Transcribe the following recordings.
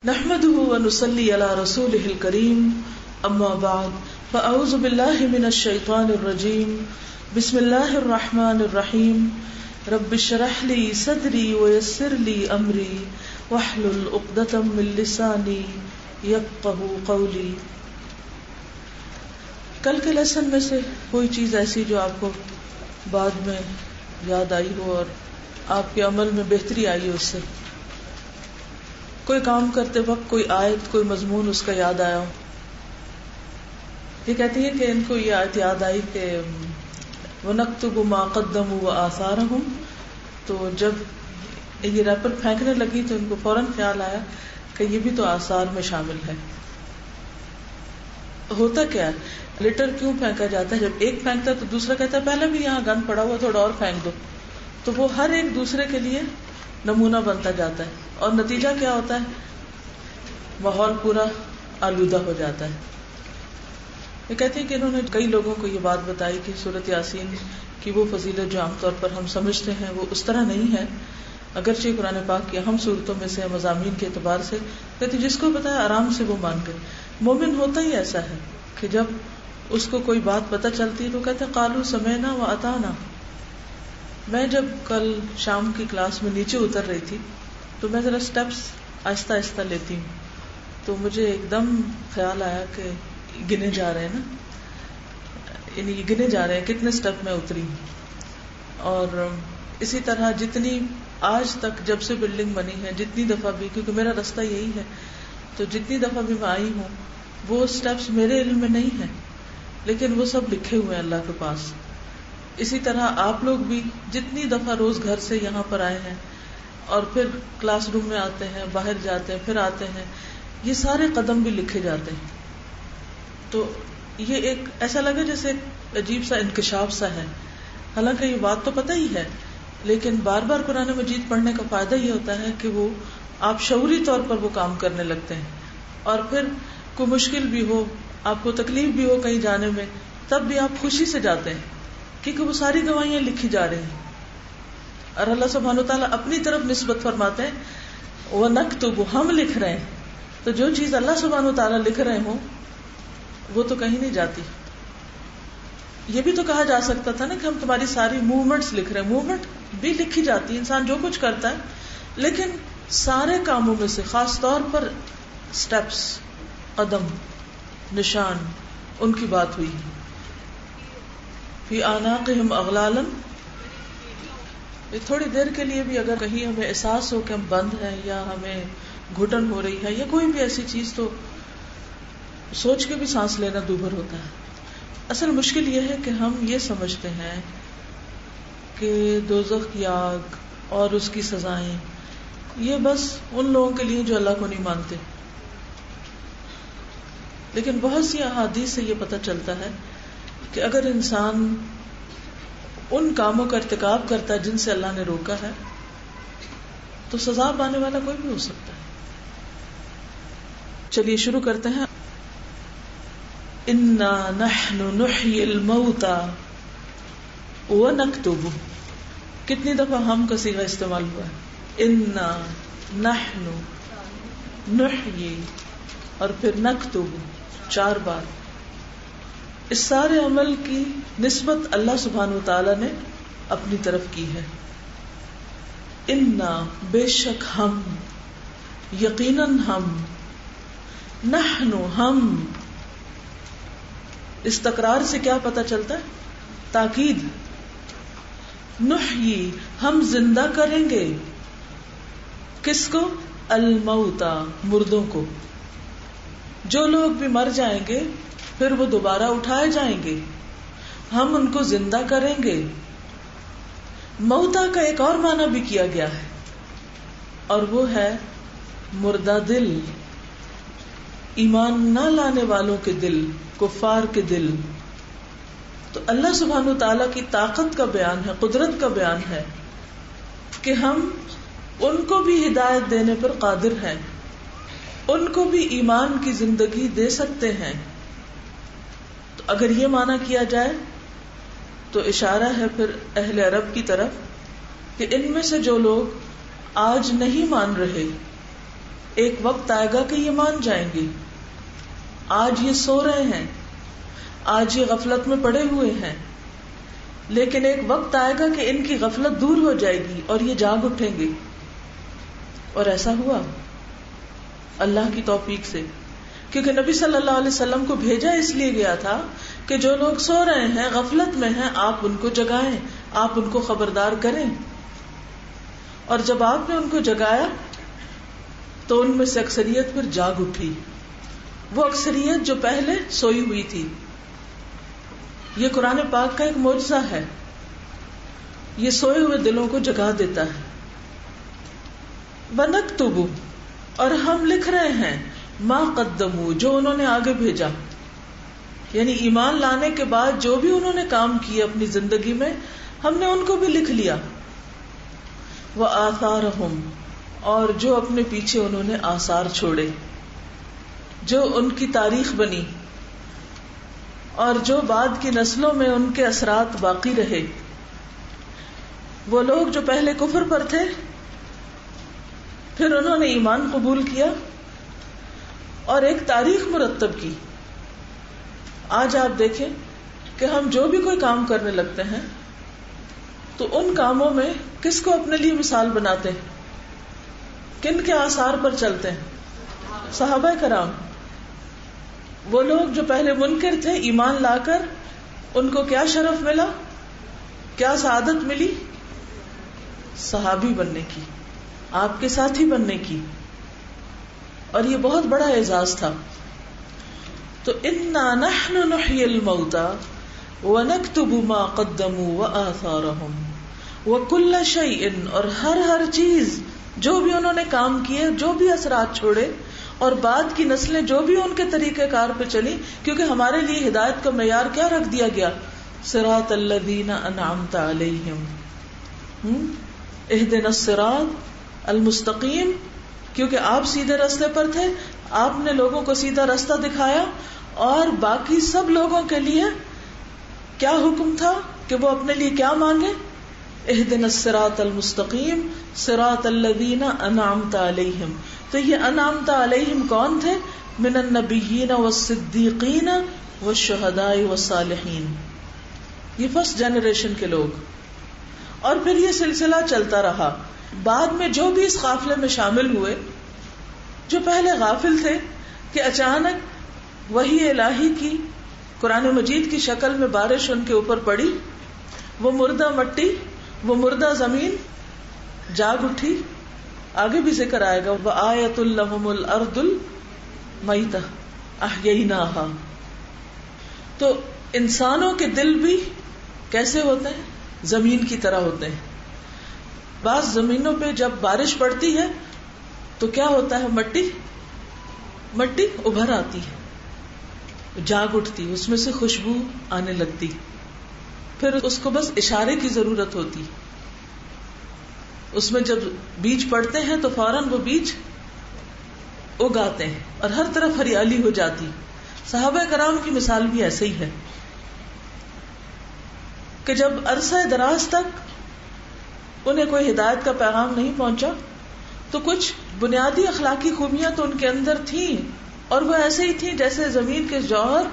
نحمده ونصلي على رسوله الكريم اما بعد فاعوذ بالله من الشيطان الرجيم بسم الله الرحمن الرحيم رب اشرح لي صدري ويسر لي امري واحلل عقدة من لساني يفقهوا قولي. کل کے لیسن میں سے کوئی چیز ایسی جو آپ کو بعد میں یاد آئی ہو اور آپ کے عمل میں بہتری آئی ہو، اس سے کوئی کام کرتے وقت کوئی آیت کوئی مضمون اس کا یاد آیا ہو. یہ کہتی ہے کہ ان کو یہ آیت یاد آئی کہ وَنَكْتُبُ مَا قَدَّمُوا وَآثَارَهُمْ، تو جب یہ ریپر پھینکنے لگی تو ان کو فوراً خیال آیا کہ یہ بھی تو آثار میں شامل ہے. ہوتا کیا ہے، لٹر کیوں پھینکا جاتا ہے؟ جب ایک پھینکتا ہے تو دوسرا کہتا ہے پہلے بھی یہاں گند پڑا ہوا تھوڑا اور پھینک دو، تو وہ ہر ایک دوسرے کے لیے نمونہ بنتا جاتا ہے اور نتیجہ کیا ہوتا ہے؟ ماحول پورا آلودہ ہو جاتا ہے. یہ کہتے ہیں کہ انہوں نے کئی لوگوں کو یہ بات بتائی کہ سورۃ یاسین کی وہ فضیلت جو عام طور پر ہم سمجھتے ہیں وہ اس طرح نہیں ہے، اگرچہ قرآن پاک کی اہم صورتوں میں سے مضامین کے اعتبار سے. کہتے جس کو بتایا آرام سے وہ مان گئے. مومن ہوتا ہی ایسا ہے کہ جب اس کو کوئی بات پتہ چلتی ہے تو کہتے ہیں قالوا سمعنا واطعنا. میں جب کل شام کی کلاس میں نیچے اتر رہی تھی تو میں ذرا سٹیپس آہستہ آہستہ لیتی ہوں، تو مجھے ایک دم خیال آیا کہ گنے جا رہے ہیں نا، یعنی گنے جا رہے ہیں کتنے سٹیپ میں اتری. اور اسی طرح جتنی آج تک جب سے بلڈنگ بنی ہے جتنی دفعہ بھی، کیونکہ میرا راستہ یہی ہے، تو جتنی دفعہ بھی میں آئی ہوں وہ سٹیپس میرے علم میں نہیں ہیں، لیکن وہ سب لکھے ہوئے ہیں اللہ کے پاس. اسی طرح آپ لوگ بھی جتنی دفعہ روز گھر سے یہاں پر آئے ہیں اور پھر کلاس روم میں آتے ہیں، باہر جاتے ہیں، پھر آتے ہیں، یہ سارے قدم بھی لکھے جاتے ہیں. تو یہ ایک ایسا لگے جیسے ایک عجیب سا انکشاف سا ہے. حالانکہ یہ بات تو پتہ ہی ہے، لیکن بار بار قرآن مجید پڑھنے کا فائدہ یہ ہوتا ہے کہ وہ آپ شعوری طور پر وہ کام کرنے لگتے ہیں، اور پھر کوئی مشکل بھی ہو، آپ کو تکلیف بھی ہو کہیں جانے میں، تب بھی آپ خوشی سے جاتے ہیں کیونکہ وہ ساری گواہیاں لکھی جا رہی ہیں. اور اللہ سبحانہ وتعالیٰ اپنی طرف نسبت فرماتے ہیں وَنَكْتُبُ، ہم لکھ رہے ہیں. تو جو چیز اللہ سبحانہ وتعالیٰ لکھ رہے ہوں وہ تو کہیں نہیں جاتی. یہ بھی تو کہا جا سکتا تھا نا کہ ہم تمہاری ساری موومنٹس لکھ رہے ہیں. موومنٹ بھی لکھی جاتی ہے، انسان جو کچھ کرتا ہے، لیکن سارے کاموں میں سے خاص طور پر سٹیپس، قدم، نشان، ان کی بات ہوئی. فی اعناقہم اغلالا، تھوڑی دیر کے لیے بھی اگر کہیں ہمیں احساس ہو کہ ہم بند ہیں یا ہمیں گھٹن ہو رہی ہے یا کوئی بھی ایسی چیز، تو سوچ کے بھی سانس لینا دوبھر ہوتا ہے. اصل مشکل یہ ہے کہ ہم یہ سمجھتے ہیں کہ دوزخ کی آگ اور اس کی سزائیں یہ بس ان لوگوں کے لیے جو اللہ کو نہیں مانتے. لیکن بہت سی احادیث سے یہ پتہ چلتا ہے کہ اگر انسان ان کاموں کا ارتکاب کرتا ہے جن سے اللہ نے روکا ہے تو سزا پانے والا کوئی بھی ہو سکتا ہے. چلیے شروع کرتے ہیں. انا نحن نحیی الموتى ونکتب، کتنی دفعہ ہم کا صیغہ استعمال ہوا ہے؟ انا نحن نحیی اور پھر نکتب، 4 بار. اس سارے عمل کی نسبت اللہ سبحانہ وتعالی نے اپنی طرف کی ہے. انا، بے شک ہم، یقیناً ہم، نحن، ہم. اس تکرار سے کیا پتہ چلتا ہے؟ تاکید. نحیی، ہم زندہ کریں گے. کس کو؟ الموتا، مردوں کو. جو لوگ بھی مر جائیں گے پھر وہ دوبارہ اٹھائے جائیں گے، ہم ان کو زندہ کریں گے. موتا کا ایک اور معنی بھی کیا گیا ہے اور وہ ہے مردہ دل، ایمان نہ لانے والوں کے دل، کفار کے دل. تو اللہ سبحانہ وتعالیٰ کی طاقت کا بیان ہے، قدرت کا بیان ہے کہ ہم ان کو بھی ہدایت دینے پر قادر ہیں، ان کو بھی ایمان کی زندگی دے سکتے ہیں. تو اگر یہ معنی کیا جائے تو اشارہ ہے پھر اہل عرب کی طرف کہ ان میں سے جو لوگ آج نہیں مان رہے ایک وقت آئے گا کہ یہ مان جائیں گے. آج یہ سو رہے ہیں, آج یہ غفلت میں پڑے ہوئے ہیں, لیکن ایک وقت آئے گا کہ ان کی غفلت دور ہو جائے گی اور یہ جاگ اٹھیں گے. اور ایسا ہوا اللہ کی توفیق سے, کیونکہ نبی صلی اللہ علیہ وسلم کو بھیجا اس لیے گیا تھا کہ جو لوگ سو رہے ہیں, غفلت میں ہیں, آپ ان کو جگائیں, آپ ان کو خبردار کریں. اور جب آپ نے ان کو جگایا تو ان میں سے اکثریت پھر جاگ اٹھی, وہ اکثریت جو پہلے سوئی ہوئی تھی. یہ قرآن پاک کا ایک معجزہ ہے, یہ سوئے ہوئے دلوں کو جگا دیتا ہے. وَنَكْتُبُ, اور ہم لکھ رہے ہیں, مَا قَدَّمُوا, جو انہوں نے آگے بھیجا, یعنی ایمان لانے کے بعد جو بھی انہوں نے کام کیے اپنی زندگی میں, ہم نے ان کو بھی لکھ لیا. وَآثَارَهُمْ, اور جو اپنے پیچھے انہوں نے آثار چھوڑے, جو ان کی تاریخ بنی, اور جو بعد کی نسلوں میں ان کے اثرات باقی رہے. وہ لوگ جو پہلے کفر پر تھے, پھر انہوں نے ایمان قبول کیا اور ایک تاریخ مرتب کی. آج آپ دیکھیں کہ ہم جو بھی کوئی کام کرنے لگتے ہیں تو ان کاموں میں کس کو اپنے لیے مثال بناتے ہیں, کن کے آثار پر چلتے ہیں؟ صحابہ کرام. وہ لوگ جو پہلے منکر تھے, ایمان لا کر ان کو کیا شرف ملا, کیا سعادت ملی؟ صحابی بننے کی, آپ کے ساتھی بننے کی. اور یہ بہت بڑا اعزاز تھا. تو انا نحن نحيي الموتى ونكتب ما قدموا وآثارهم وكل شيء, اور ہر چیز جو بھی انہوں نے کام کیے, جو بھی اثرات چھوڑے, اور بعد کی نسلیں جو بھی ان کے طریقہ کار پہ چلی, کیونکہ ہمارے لیے ہدایت کا معیار کیا رکھ دیا گیا, صراط الذین انعمت علیہم, اہدنا الصراط المستقیم. کیونکہ آپ سیدھے راستے پر تھے, آپ نے لوگوں کو سیدھا راستہ دکھایا, اور باقی سب لوگوں کے لیے کیا حکم تھا کہ وہ اپنے لیے کیا مانگے, اہدنا الصراط المستقیم صراط الذین انعمت علیہم. تو یہ انعمت علیہم کون تھے؟ من النبیین والصدیقین والشہداء والصالحین, یہ فرسٹ جنریشن کے لوگ. اور پھر یہ سلسلہ چلتا رہا. بعد میں جو بھی اس قافلے میں شامل ہوئے, جو پہلے غافل تھے کہ اچانک وحی الہی کی قرآن مجید کی شکل میں بارش ان کے اوپر پڑی, وہ مردہ مٹی, وہ مردہ زمین جاگ اٹھی. آگے بھی ذکر آئے گا, وآیۃ لہم الارض المیتہ احییناہا. تو انسانوں کے دل بھی کیسے ہوتے ہیں؟ زمین کی طرح ہوتے ہیں. بعض زمینوں پہ جب بارش پڑتی ہے تو کیا ہوتا ہے, مٹی ابھر آتی ہے, جاگ اٹھتی, اس میں سے خوشبو آنے لگتی. پھر اس کو بس اشارے کی ضرورت ہوتی. اس میں جب بیج پڑتے ہیں تو فوراً وہ بیج اگاتے ہیں اور ہر طرف ہریالی ہو جاتی. صحابہ کرام کی مثال بھی ایسے ہی ہے کہ جب عرصہ دراز تک انہیں کوئی ہدایت کا پیغام نہیں پہنچا تو کچھ بنیادی اخلاقی خوبیاں تو ان کے اندر تھیں, اور وہ ایسے ہی تھیں جیسے زمین کے جوہر,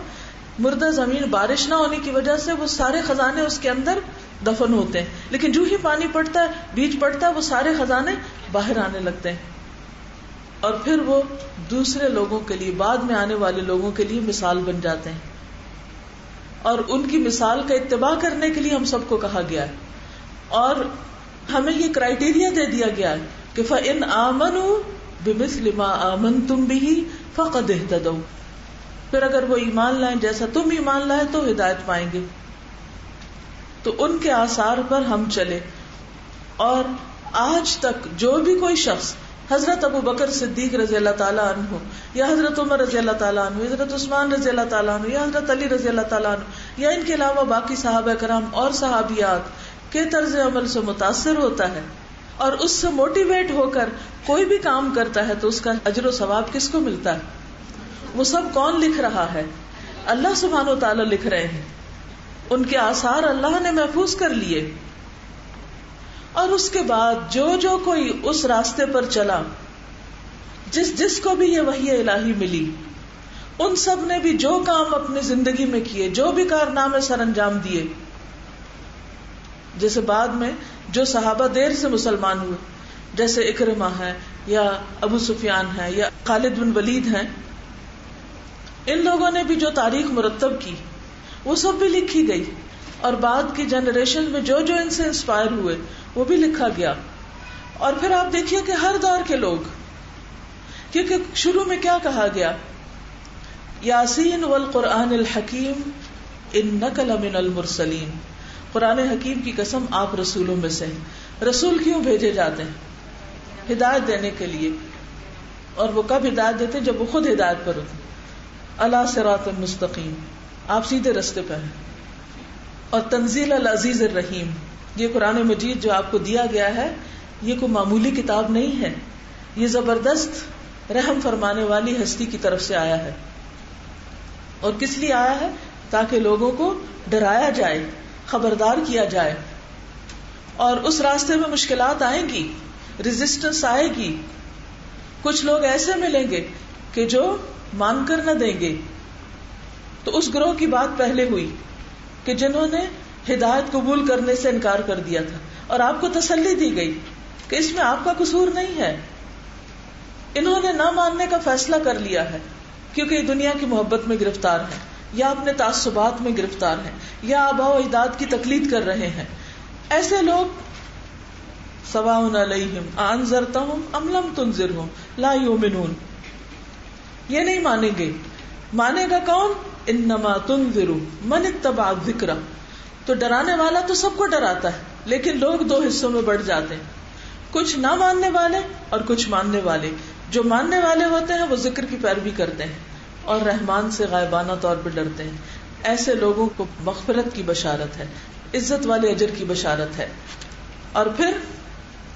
مردہ زمین, بارش نہ ہونے کی وجہ سے وہ سارے خزانے اس کے اندر دفن ہوتے ہیں, لیکن جو ہی پانی پڑتا ہے, بیج پڑتا ہے, وہ سارے خزانے باہر آنے لگتے ہیں. اور پھر وہ دوسرے لوگوں کے لیے, بعد میں آنے والے لوگوں کے لیے مثال بن جاتے ہیں. اور ان کی مثال کا اتباع کرنے کے لیے ہم سب کو کہا گیا ہے, اور ہمیں یہ کرائیٹیریا دے دیا گیا ہے کہ فَإِنْ آمَنُوا بِمِثْلِ مَا آمَنْتُمْ بِهِ فَقَدْ اهْتَدَوْا. پھر اگر وہ ایمان لائیں جیسا تم ایمان لائے تو ہدایت پائیں گے. تو ان کے آثار پر ہم چلے. اور آج تک جو بھی کوئی شخص حضرت ابو بکر صدیق رضی اللہ تعالیٰ عنہ, یا حضرت عمر رضی اللہ تعالیٰ عنہ, حضرت عثمان رضی اللہ تعالیٰ عنہ, یا حضرت علی رضی اللہ تعالیٰ عنہ, یا ان کے علاوہ باقی صحابہ کرام اور صحابیات کے طرز عمل سے متاثر ہوتا ہے اور اس سے موٹیویٹ ہو کر کوئی بھی کام کرتا ہے تو اس کا اجر و ثواب کس کو ملتا ہے؟ وہ سب کون لکھ رہا ہے؟ اللہ سبحانہ و تعالیٰ لکھ رہے ہیں. ان کے آثار اللہ نے محفوظ کر لیے. اور اس کے بعد جو کوئی اس راستے پر چلا جس جس کو بھی یہ وحی الہی ملی ان سب نے بھی جو کام اپنی زندگی میں کیے، جو بھی کارنامے سر انجام دیے، جیسے بعد میں جو صحابہ دیر سے مسلمان ہوئے جیسے اکرمہ ہے یا ابو سفیان ہے یا خالد بن ولید ہیں، ان لوگوں نے بھی جو تاریخ مرتب کی وہ سب بھی لکھی گئی، اور بعد کی جنریشن میں جو جو ان سے انسپائر ہوئے وہ بھی لکھا گیا. اور پھر آپ دیکھیے کہ ہر دور کے لوگ، کیونکہ شروع میں کیا کہا گیا، یاسین والقرآن الحکیم انک لمن المرسلین، قرآن حکیم کی قسم آپ رسولوں میں سے ہیں. رسول کیوں بھیجے جاتے ہیں؟ ہدایت دینے کے لیے. اور وہ کب ہدایت دیتے ہیں؟ جب وہ خود ہدایت پر ہوتے. علی صراط مستقیم، آپ سیدھے رستے پر ہیں. اور تنزیل العزیز الرحیم، یہ قرآن مجید جو آپ کو دیا گیا ہے یہ کوئی معمولی کتاب نہیں ہے، یہ زبردست رحم فرمانے والی ہستی کی طرف سے آیا ہے. اور کس لیے آیا ہے؟ تاکہ لوگوں کو ڈرایا جائے، خبردار کیا جائے. اور اس راستے میں مشکلات آئیں گی، ریزسٹنس آئے گی، کچھ لوگ ایسے ملیں گے کہ جو مان کر نہ دیں گے. تو اس گروہ کی بات پہلے ہوئی کہ جنہوں نے ہدایت قبول کرنے سے انکار کر دیا تھا، اور آپ کو تسلی دی گئی کہ اس میں آپ کا قصور نہیں ہے. انہوں نے نہ ماننے کا فیصلہ کر لیا ہے کیونکہ یہ دنیا کی محبت میں گرفتار ہے، یا اپنے تعصبات میں گرفتار ہیں، یا آباء و اجداد کی تقلید کر رہے ہیں. ایسے لوگ سواء علیہم انذرتہم ام لم تنذرہم لا یؤمنون، یہ نہیں مانیں گے. مانے گا کون؟ انما تنذر من اتبع الذکر. تو ڈرانے والا تو سب کو ڈراتا ہے، لیکن لوگ دو حصوں میں بڑھ جاتے ہیں، کچھ نہ ماننے والے اور کچھ ماننے والے. جو ماننے والے ہوتے ہیں وہ ذکر کی پیروی کرتے ہیں اور رحمان سے غائبانہ طور پہ ڈرتے ہیں. ایسے لوگوں کو مغفرت کی بشارت ہے، عزت والے اجر کی بشارت ہے. اور پھر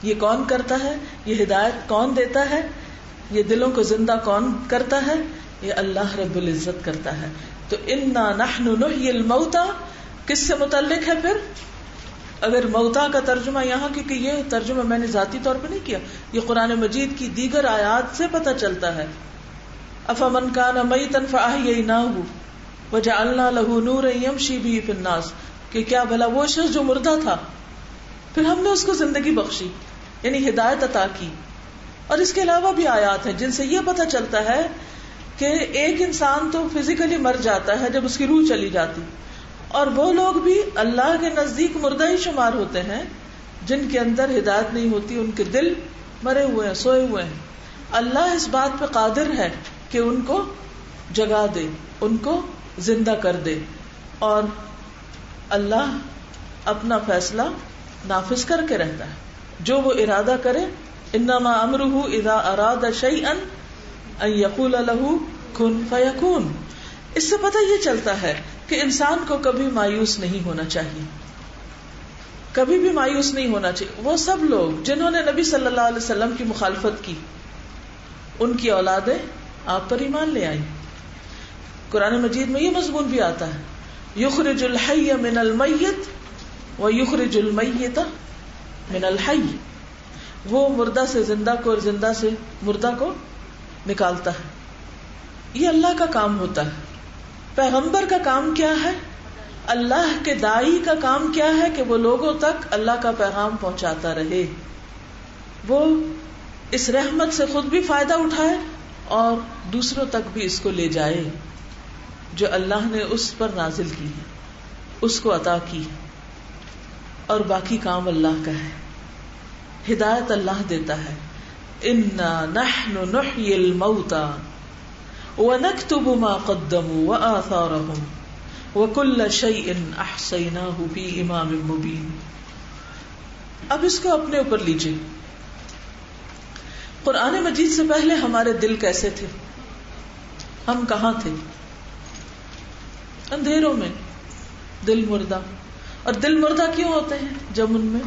یہ کون کرتا ہے؟ یہ ہدایت کون دیتا ہے؟ یہ دلوں کو زندہ کون کرتا ہے؟ یہ اللہ رب العزت کرتا ہے. تو انا نحن نحیی الموتى کس سے متعلق ہے؟ پھر اگر موتا کا ترجمہ یہاں، کیونکہ یہ ترجمہ میں نے ذاتی طور پہ نہیں کیا، یہ قرآن مجید کی دیگر آیات سے پتہ چلتا ہے. افمن کان میتا فاحییناہ وجعلنا له نورا یمشی بہ فی الناس، کہ کیا بھلا وہ شخص جو مردہ تھا پھر ہم نے اس کو زندگی بخشی، یعنی ہدایت عطا کی. اور اس کے علاوہ بھی آیات ہیں جن سے یہ پتہ چلتا ہے کہ ایک انسان تو فزیکلی مر جاتا ہے جب اس کی روح چلی جاتی، اور وہ لوگ بھی اللہ کے نزدیک مردہ ہی شمار ہوتے ہیں جن کے اندر ہدایت نہیں ہوتی، ان کے دل مرے ہوئے ہیں، سوئے ہوئے ہیں. اللہ اس بات پہ قادر ہے کہ ان کو جگا دے، ان کو زندہ کر دے، اور اللہ اپنا فیصلہ نافذ کر کے رہتا ہے. جو وہ ارادہ کرے، انما امرہ اذا اراد شیئا ان یقول له کن فیکون. اس سے پتہ یہ چلتا ہے کہ انسان کو کبھی مایوس نہیں ہونا چاہیے، کبھی بھی مایوس نہیں ہونا چاہیے. وہ سب لوگ جنہوں نے نبی صلی اللہ علیہ وسلم کی مخالفت کی، ان کی اولادیں آپ پر ایمان لے آئیں. قرآن مجید میں یہ مضمون بھی آتا ہے، یخرج الحی من المیت ویخرج المیت من الحی. وہ مردہ سے زندہ کو اور زندہ سے مردہ کو نکالتا ہے. یہ اللہ کا کام ہوتا ہے. پیغمبر کا کام کیا ہے؟ اللہ کے داعی کا کام کیا ہے کہ وہ لوگوں تک اللہ کا پیغام پہنچاتا رہے، وہ اس رحمت سے خود بھی فائدہ اٹھائے اور دوسروں تک بھی اس کو لے جائے جو اللہ نے اس پر نازل کی ہے، اس کو عطا کی ہے. اور باقی کام اللہ کا ہے. ہدایت اللہ دیتا ہے. انا نحن نحیی الموتى ونکتب ما قدموا وآثارهم وکل شیء احصیناہ فی امام مبین. اب اس کو اپنے اوپر لیجیے. قرآن مجید سے پہلے ہمارے دل کیسے تھے؟ ہم کہاں تھے؟ اندھیروں میں، دل مردہ. اور دل مردہ کیوں ہوتے ہیں؟ جب ان میں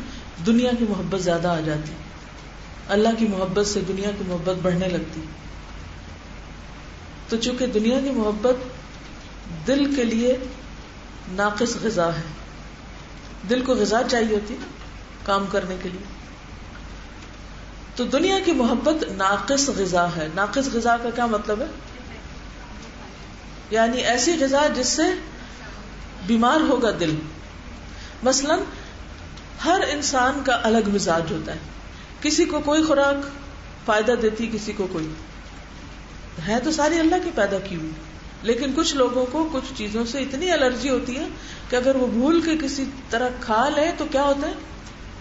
دنیا کی محبت زیادہ آ جاتی، اللہ کی محبت سے دنیا کی محبت بڑھنے لگتی. تو چونکہ دنیا کی محبت دل کے لیے ناقص غذا ہے، دل کو غذا چاہیے ہوتی کام کرنے کے لیے، تو دنیا کی محبت ناقص غذا ہے. ناقص غذا کا کیا مطلب ہے؟ یعنی ایسی غذا جس سے بیمار ہوگا دل. مثلا ہر انسان کا الگ مزاج ہوتا ہے. کسی کو کوئی خوراک فائدہ دیتی, کسی کو کوئی. ہے تو ساری اللہ کی پیدا کی ہوئی, لیکن کچھ لوگوں کو کچھ چیزوں سے اتنی الرجی ہوتی ہے کہ اگر وہ بھول کے کسی طرح کھا لے تو کیا ہوتا ہے.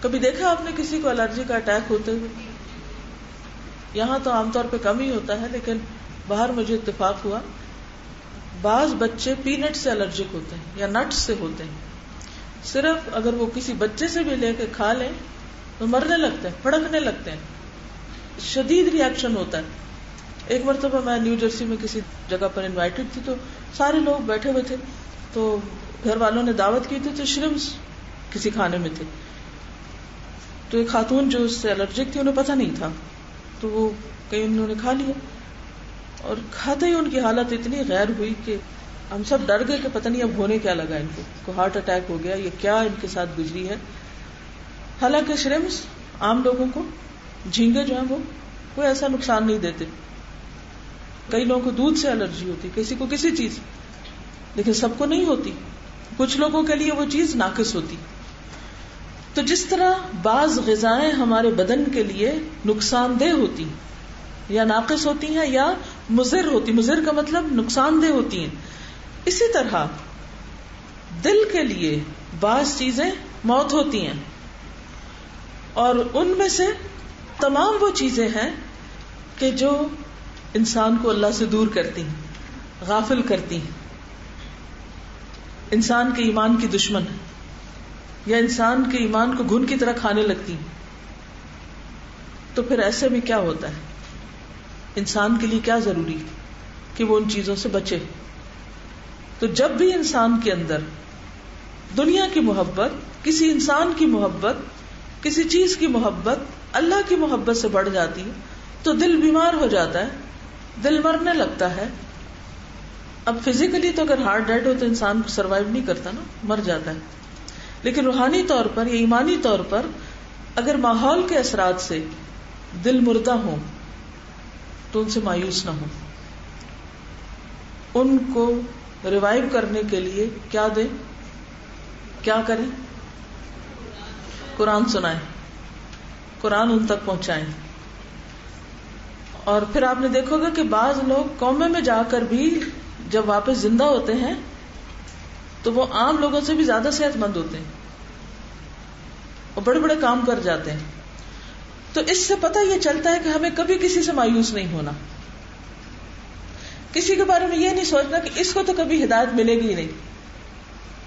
کبھی دیکھا آپ نے کسی کو الرجی کا اٹیک ہوتے ہوئے؟ یہاں تو عام طور پہ کم ہی ہوتا ہے, لیکن باہر مجھے اتفاق ہوا بعض بچے پینٹ سے الرجک ہوتے ہیں یا نٹس سے ہوتے ہیں. صرف اگر وہ کسی بچے سے بھی لے کے کھا لیں تو مرنے لگتے ہیں, پھڑکنے لگتے ہیں, شدید ری ایکشن ہوتا ہے. ایک مرتبہ میں نیو جرسی میں کسی جگہ پر انوائٹڈ تھی, تو سارے لوگ بیٹھے ہوئے تھے, تو گھر والوں نے دعوت کی تھی, تو شرمس کسی کھانے میں تھے. تو ایک خاتون جو اس سے الرجک تھی انہیں پتہ نہیں تھا, تو وہ کہیں انہوں نے کھا لیا, اور کھاتے ہی ان کی حالت اتنی غیر ہوئی کہ ہم سب ڈر گئے کہ پتہ نہیں اب ہونے کیا لگا ان کو ہارٹ اٹیک ہو گیا, یہ کیا ان کے ساتھ گزری ہے. حالانکہ شرمس عام لوگوں کو, جھینگے جو ہیں وہ کوئی ایسا نقصان نہیں دیتے. کئی لوگوں کو دودھ سے الرجی ہوتی, کسی کو کسی چیز, لیکن سب کو نہیں ہوتی. کچھ لوگوں کے لیے وہ چیز ناقص ہوتی. تو جس طرح بعض غذائیں ہمارے بدن کے لیے نقصان دہ ہوتی یا ناقص ہوتی ہیں یا مضر ہوتی, مضر کا مطلب نقصان دہ ہوتی ہیں, اسی طرح دل کے لیے بعض چیزیں موت ہوتی ہیں, اور ان میں سے تمام وہ چیزیں ہیں کہ جو انسان کو اللہ سے دور کرتی ہیں, غافل کرتی ہیں, انسان کے ایمان کی دشمن ہے, یا انسان کے ایمان کو گھن کی طرح کھانے لگتی ہیں. تو پھر ایسے میں کیا ہوتا ہے؟ انسان کے لیے کیا ضروری کہ وہ ان چیزوں سے بچے. تو جب بھی انسان کے اندر دنیا کی محبت, کسی انسان کی محبت, کسی چیز کی محبت اللہ کی محبت سے بڑھ جاتی ہے تو دل بیمار ہو جاتا ہے, دل مرنے لگتا ہے. اب فزیکلی تو اگر ہارٹ ڈیڈ ہو تو انسان کو سروائیو نہیں کرتا نا, مر جاتا ہے. لیکن روحانی طور پر یا ایمانی طور پر اگر ماحول کے اثرات سے دل مردہ ہو تو ان سے مایوس نہ ہو. ان کو ریوائیو کرنے کے لیے کیا دیں, کیا کریں؟ قرآن سنائیں, قرآن ان تک پہنچائیں. اور پھر آپ نے دیکھو گا کہ بعض لوگ قومے میں جا کر بھی جب واپس زندہ ہوتے ہیں تو وہ عام لوگوں سے بھی زیادہ صحت مند ہوتے ہیں اور بڑے بڑے کام کر جاتے ہیں. تو اس سے پتہ یہ چلتا ہے کہ ہمیں کبھی کسی سے مایوس نہیں ہونا, کسی کے بارے میں یہ نہیں سوچنا کہ اس کو تو کبھی ہدایت ملے گی نہیں,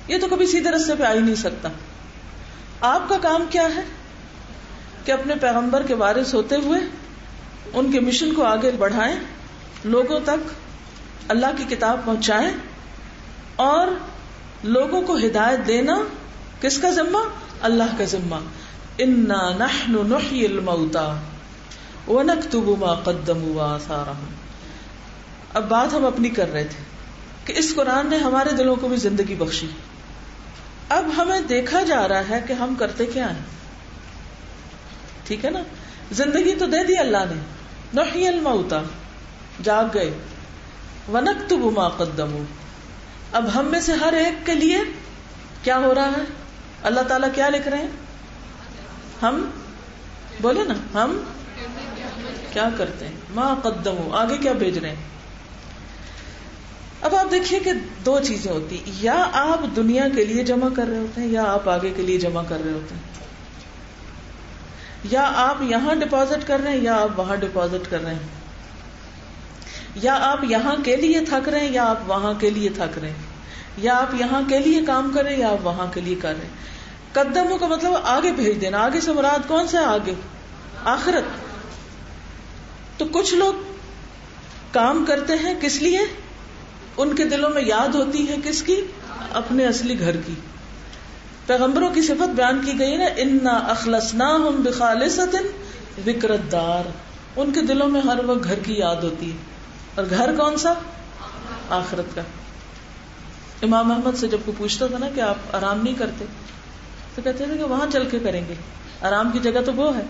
یہ تو کبھی سیدھے راستے پہ آ ہی نہیں سکتا. آپ کا کام کیا ہے کہ اپنے پیغمبر کے وارث ہوتے ہوئے ان کے مشن کو آگے بڑھائیں, لوگوں تک اللہ کی کتاب پہنچائیں, اور لوگوں کو ہدایت دینا کس کا ذمہ؟ اللہ کا ذمہ. انا نحن نحیی الموتى ونکتب ما قدموا وآثارهم. اب بات ہم اپنی کر رہے تھے کہ اس قرآن نے ہمارے دلوں کو بھی زندگی بخشی. اب ہمیں دیکھا جا رہا ہے کہ ہم کرتے کیا ہیں. ٹھیک ہے نا, زندگی تو دے دی اللہ نے, نحیی الموتى, جاگ گئے, ونکتب ما قدموا. اب ہم میں سے ہر ایک کے لیے کیا ہو رہا ہے؟ اللہ تعالیٰ کیا لکھ رہے ہیں؟ ہم بولے نا, ہم کیا کرتے ہیں؟ ما قدموا, آگے کیا بھیج رہے ہیں. اب آپ دیکھیے کہ دو چیزیں ہوتی, یا آپ دنیا کے لیے جمع کر رہے ہوتے ہیں یا آپ آگے کے لیے جمع کر رہے ہوتے ہیں, یا آپ یہاں ڈپازٹ کر رہے ہیں یا آپ وہاں ڈپازٹ کر رہے ہیں, یا آپ یہاں کے لیے تھک رہے ہیں یا آپ وہاں کے لیے تھک رہے ہیں, یا آپ یہاں کے لیے کام کر رہے ہیں یا آپ وہاں کے لیے کر رہے ہیں. قدموں کا مطلب آگے بھیج دینا. آگے سے مراد کون سا ہے؟ آگے آخرت. تو کچھ لوگ کام کرتے ہیں کس لیے؟ ان کے دلوں میں یاد ہوتی ہے کس کی؟ اپنے اصلی گھر کی. پیغمبروں کی صفت بیان کی گئی نا, انا اخلصناہم بخالصۃ ذکر الدار. ان کے دلوں میں ہر وقت گھر کی یاد ہوتی ہے, اور گھر کون سا؟ آخرت کا. امام احمد سے جب کوئی پوچھتا تھا نا کہ آپ آرام نہیں کرتے, تو کہتے تھے کہ وہاں چل کے کریں گے, آرام کی جگہ تو وہ ہے.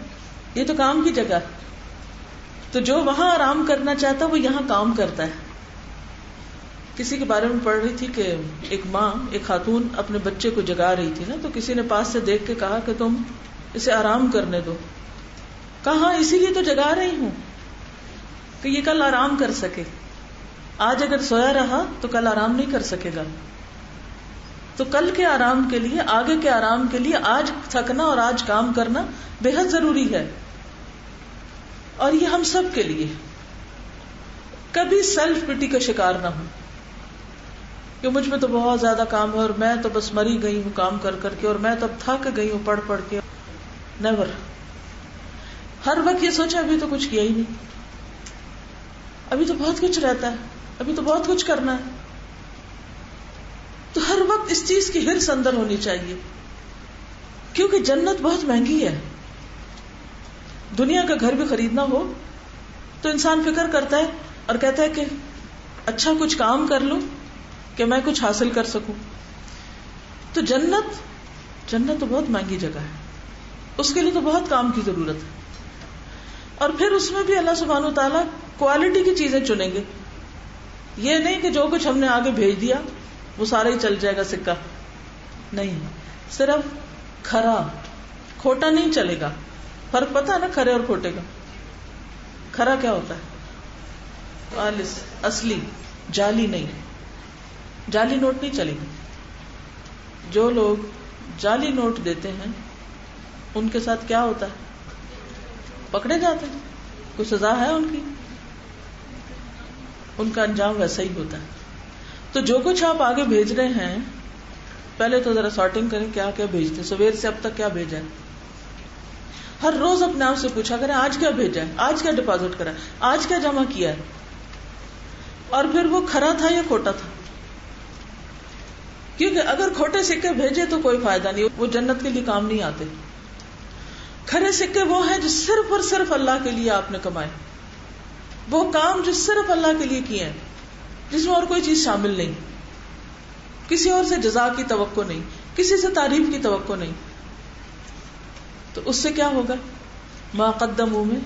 یہ تو کام کی جگہ. تو جو وہاں آرام کرنا چاہتا وہ یہاں کام کرتا ہے. کسی کے بارے میں پڑھ رہی تھی کہ ایک ماں، ایک خاتون اپنے بچے کو جگا رہی تھی نا، تو کسی نے پاس سے دیکھ کے کہا کہ تم اسے آرام کرنے دو. کہا اسی لیے تو جگا رہی ہوں کہ یہ کل آرام کر سکے. آج اگر سویا رہا تو کل آرام نہیں کر سکے گا. تو کل کے آرام کے لیے، آگے کے آرام کے لیے آج تھکنا اور آج کام کرنا بے حد ضروری ہے. اور یہ ہم سب کے لیے. کبھی سیلف پٹی کا شکار نہ ہو کہ مجھ میں تو بہت زیادہ کام ہے اور میں تو بس مری گئی ہوں کام کر کر کے، اور میں تو اب تھک گئی ہوں پڑھ پڑھ کے. نیور. ہر وقت یہ سوچا ابھی تو کچھ کیا ہی نہیں، ابھی تو بہت کچھ رہتا ہے، ابھی تو بہت کچھ کرنا ہے. تو ہر وقت اس چیز کی ہرس اندر ہونی چاہیے، کیونکہ جنت بہت مہنگی ہے. دنیا کا گھر بھی خریدنا ہو تو انسان فکر کرتا ہے اور کہتا ہے کہ اچھا کچھ کام کر لوں کہ میں کچھ حاصل کر سکوں. تو جنت تو بہت مہنگی جگہ ہے، اس کے لیے تو بہت کام کی ضرورت ہے. اور پھر اس میں بھی اللہ سبحانہ و تعالیٰ کوالٹی کی چیزیں چنیں گے. یہ نہیں کہ جو کچھ ہم نے آگے بھیج دیا وہ سارا ہی چل جائے گا سکہ. نہیں، صرف کھرا، کھوٹا نہیں چلے گا. فرق پتا ہے نا کھرے اور کھوٹے کا؟ کھرا کیا ہوتا ہے؟ خالص، اصلی، جعلی نہیں. جعلی نوٹ نہیں چلے گی. جو لوگ جعلی نوٹ دیتے ہیں ان کے ساتھ کیا ہوتا ہے؟ پکڑے جاتے ہیں. کوئی سزا ہے ان کی؟ ان کا انجام ویسا ہی ہوتا ہے. تو جو کچھ آپ آگے بھیج رہے ہیں، پہلے تو ذرا سارٹنگ کریں کیا کیا بھیجتے. صبح سے اب تک کیا بھیجا ہے؟ ہر روز اپنے آپ سے پوچھا کریں آج کیا بھیجا ہے، آج کیا ڈپازٹ کرا ہے، آج کیا جمع کیا ہے. اور پھر وہ کھرا تھا یا کھوٹا تھا؟ کیونکہ اگر کھوٹے سکے بھیجے تو کوئی فائدہ نہیں، وہ جنت کے لیے کام نہیں آتے. کھرے سکے وہ ہیں جو صرف اور صرف اللہ کے لیے آپ نے کمائے، وہ کام جو صرف اللہ کے لیے کیے ہیں، جس میں اور کوئی چیز شامل نہیں، کسی اور سے جزا کی توقع نہیں، کسی سے تعریف کی توقع نہیں. تو اس سے کیا ہوگا؟ ما قدموا میں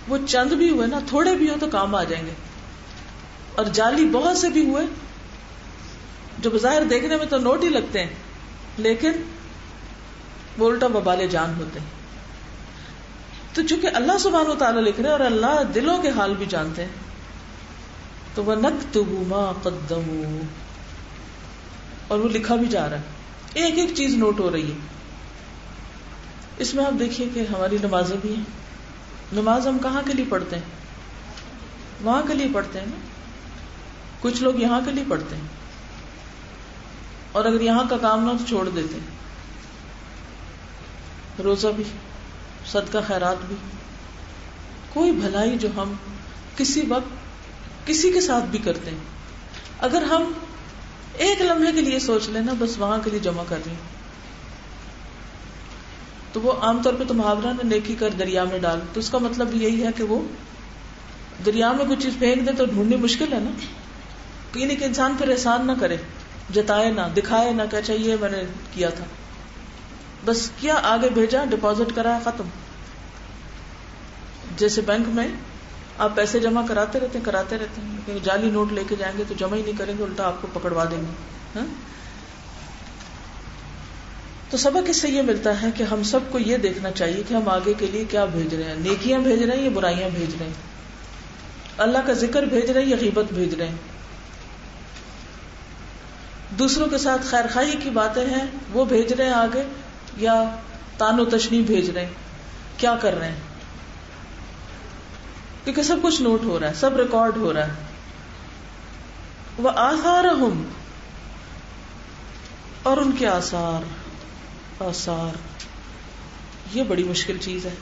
وہ چند بھی ہوئے نا، تھوڑے بھی ہو تو کام آ جائیں گے. اور جعلی بہت سے بھی ہوئے جو بظاہر دیکھنے میں تو نوٹ ہی لگتے ہیں لیکن وہ الٹا وبال جان ہوتے ہیں. تو چونکہ اللہ سبحانہ و تعالیٰ لکھ رہے ہیں اور اللہ دلوں کے حال بھی جانتے ہیں، تو وَنَكْتُبُ مَا قَدَّمُوا، اور وہ لکھا بھی جا رہا ہے، ایک ایک چیز نوٹ ہو رہی ہے. اس میں آپ دیکھیے کہ ہماری نمازیں بھی ہیں. نماز ہم کہاں کے لیے پڑھتے ہیں؟ وہاں کے لیے پڑھتے ہیں نا. کچھ لوگ یہاں کے لیے پڑھتے ہیں اور اگر یہاں کا کام نہ تو چھوڑ دیتے ہیں. روزہ بھی، صدقہ خیرات بھی، کوئی بھلائی جو ہم کسی وقت کسی کے ساتھ بھی کرتے ہیں، اگر ہم ایک لمحے کے لیے سوچ لینا بس وہاں کے لیے جمع کر رہی ہوں، تو وہ عام طور پہ تو محاورہ نے نیکی کر دریا میں ڈال، تو اس کا مطلب بھی یہی ہے کہ وہ دریا میں کچھ چیز پھینک دے تو ڈھونڈنی مشکل ہے نا. یعنی کہ انسان پھر احسان نہ کرے، جتائے نہ، دکھائے نہ کہ چاہیے میں نے کیا تھا، بس کیا آگے بھیجا، ڈپازٹ کرا، ختم. جیسے بینک میں آپ پیسے جمع کراتے رہتے ہیں لیکن جعلی نوٹ لے کے جائیں گے تو جمع ہی نہیں کریں گے، الٹا آپ کو پکڑوا دیں گے. تو سبق اس سے یہ ملتا ہے کہ ہم سب کو یہ دیکھنا چاہیے کہ ہم آگے کے لیے کیا بھیج رہے ہیں. نیکیاں بھیج رہے ہیں یا برائیاں بھیج رہے ہیں؟ اللہ کا ذکر بھیج رہے ہیں یا غیبت بھیج رہے ہیں؟ دوسروں کے ساتھ خیر خواہی کی باتیں ہیں وہ بھیج رہے ہیں آگے، یا تان و تشنیع بھیج رہے ہیں؟ کیا کر رہے ہیں؟ کیونکہ سب کچھ نوٹ ہو رہا ہے، سب ریکارڈ ہو رہا ہے. وآثارہم، اور ان کے آثار یہ بڑی مشکل چیز ہے.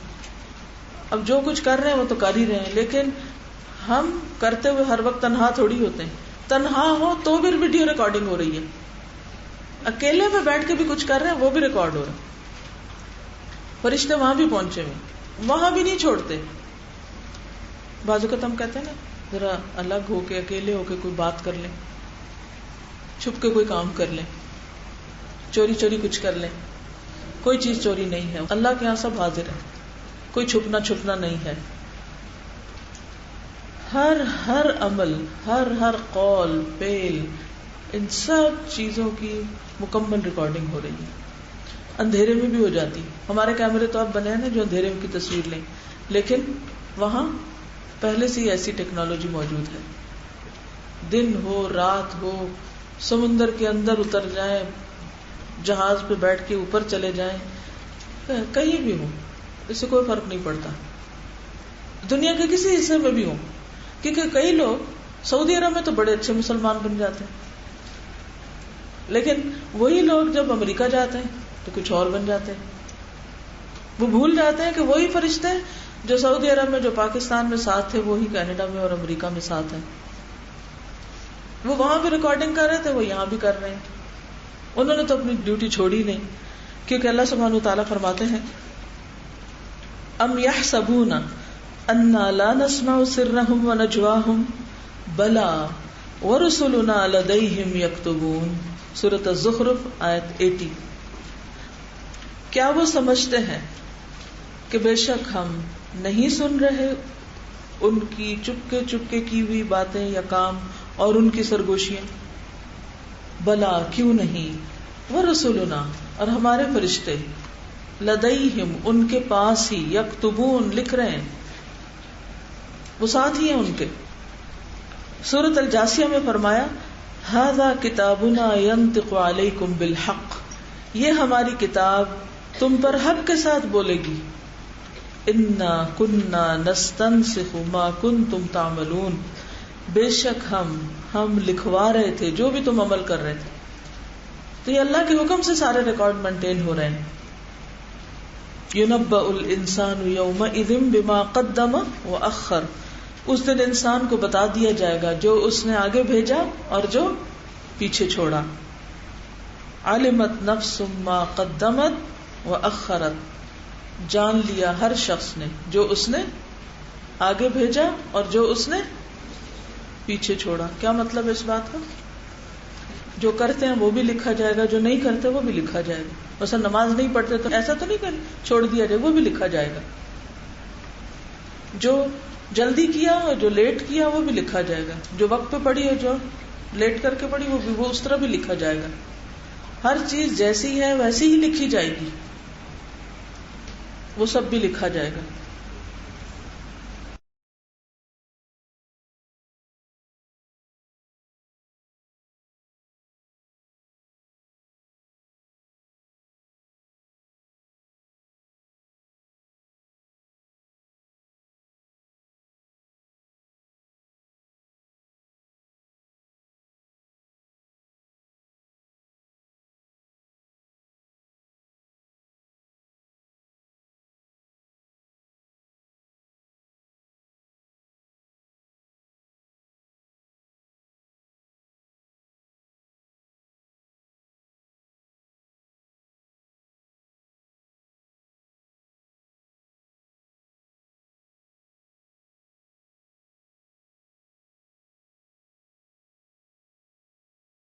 اب جو کچھ کر رہے ہیں وہ تو کر ہی رہے ہیں، لیکن ہم کرتے ہوئے ہر وقت تنہا تھوڑی ہوتے ہیں. تنہا ہو تو بھی ویڈیو ریکارڈنگ ہو رہی ہے، اکیلے میں بیٹھ کے بھی کچھ کر رہے ہیں وہ بھی ریکارڈ ہو رہا ہے. فرشتے وہاں بھی پہنچے ہوئے، وہاں بھی نہیں چھوڑتے. بعض اوقات ہم کہتے ہیں نا ذرا الگ ہو کے، اکیلے ہو کے کوئی بات کر لیں، چھپ کے کوئی کام کر لیں، چوری چوری کچھ کر لیں. کوئی چیز چوری نہیں ہے، اللہ کے یہاں سب حاضر ہے. کوئی چھپنا چھپنا نہیں ہے. ہر عمل، ہر قول فعل، ان سب چیزوں کی مکمل ریکارڈنگ ہو رہی ہے. اندھیرے میں بھی ہو جاتی. ہمارے کیمرے تو اب بنے ہیں نا جو اندھیرے کی تصویر لیں، لیکن وہاں پہلے سے ہی ایسی ٹیکنالوجی موجود ہے. دن ہو رات ہو، سمندر کے اندر اتر جائیں، جہاز پہ بیٹھ کے اوپر چلے جائیں، کہیں بھی ہو، اس سے کوئی فرق نہیں پڑتا. دنیا کے کسی حصے میں بھی ہو، کیونکہ کئی لوگ سعودی عرب میں تو بڑے اچھے مسلمان بن جاتے ہیں، لیکن وہی لوگ جب امریکہ جاتے ہیں تو کچھ اور بن جاتے ہیں. وہ بھول جاتے ہیں کہ وہی فرشتے جو سعودی عرب میں، جو پاکستان میں ساتھ تھے، وہی کینیڈا میں اور امریکہ میں ساتھ ہیں. وہ وہاں بھی ریکارڈنگ کر رہے تھے، وہ یہاں بھی کر رہے ہیں. انہوں نے تو اپنی ڈیوٹی چھوڑی نہیں، کیونکہ اللہ سبحانہ وتعالیٰ فرماتے ہیں ام یحسبون انا لا نسمع سرهم ونجواهم بلا ورسلنا لدیہم یکتبون. سورۃ الزخرف آیت 80. کیا وہ سمجھتے ہیں کہ بے شک ہم نہیں سن رہے ان کی چپکے کی ہوئی باتیں یا کام اور ان کی سرگوشیاں؟ بلا، کیوں نہیں، ورسلنا، اور ہمارے فرشتے، لدیہم، ان کے پاس ہی، یکتبون، لکھ رہے ہیں، وہ ساتھ ہی ہیں ان کے. سورۃ الجاثیہ میں فرمایا ھذا کتابنا ینطق علیکم بالحق، یہ ہماری کتاب تم پر حق کے ساتھ بولے گی. انا کنا نستنسخ ما کنتم تعملون، بے شک ہم لکھوا رہے تھے جو بھی تم عمل کر رہے تھے. تو یہ اللہ کے حکم سے سارے ریکارڈ مینٹین ہو رہے ہیں. يُنَبَّأُ الْإِنسَانُ يَوْمَئِذٍ بِمَا قَدَّمَ وَأَخَّرَ، اس دن انسان کو بتا دیا جائے گا جو اس نے آگے بھیجا اور جو پیچھے چھوڑا. عَلِمَتْ نَفْسٌ مَا قَدَّمَتْ وَأَخَّرَتْ، جان لیا ہر شخص نے جو اس نے آگے بھیجا اور جو اس نے پیچھے چھوڑا. کیا مطلب اس بات کا؟ جو کرتے ہیں وہ بھی لکھا جائے گا، جو نہیں کرتے وہ بھی لکھا جائے گا. مثلا نماز نہیں پڑھتے تو ایسا تو نہیں کہ چھوڑ دیا جائے، وہ بھی لکھا جائے گا. جو جلدی کیا اور جو لیٹ کیا وہ بھی لکھا جائے گا. جو وقت پہ پڑھی اور جو لیٹ کر کے پڑھی وہ اس طرح بھی لکھا جائے گا. ہر چیز جیسی ہے ویسی ہی لکھی جائے گی، وہ سب بھی لکھا جائے گا.